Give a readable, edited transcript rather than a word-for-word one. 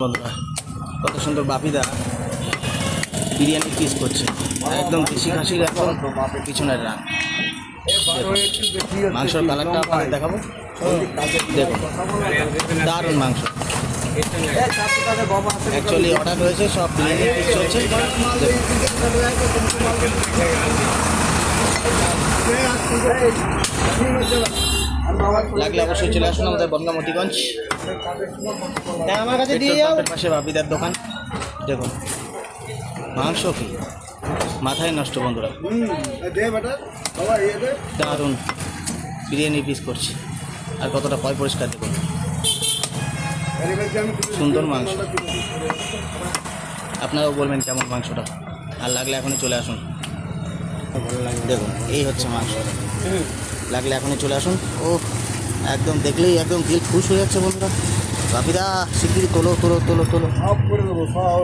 বন্ধুরা কত সুন্দর বাপিদা বিরিয়ানি পিস করছে একদম দেশি খাসির এখন পিছনের রান। মাংসের কালারটা আপনাদের দেখাবো, দেখুন দারুণ মাংস। অ্যাকচুয়ালি অর্ডার হয়েছে, সব বিরিয়ানি পিস চলছে। লাগলে অবশ্যই চলে আসুন আমাদের বনগাঁ মতিগঞ্জ, আমার কাছে দিয়ে যাও পাশে বাপিদার দোকান। দেখুন মাংস কি মাথায় নষ্ট বন্ধুরা, দারুণ বিরিয়ানি পিস করছে আর কতটা পয় পরিষ্কার দেখুন, সুন্দর মাংস। আপনারাও বলবেন কেমন মাংসটা, আর লাগলে এখনই চলে আসুন। দেখুন এই হচ্ছে মাংস, লাগলে এখনই চলে আসুন। ও একদম দেখলেই একদম দিল খুশ হয়ে যাচ্ছে বন্ধুরা। বাপিদা শিগগিরই তোলো তোলো তোলো তোলো।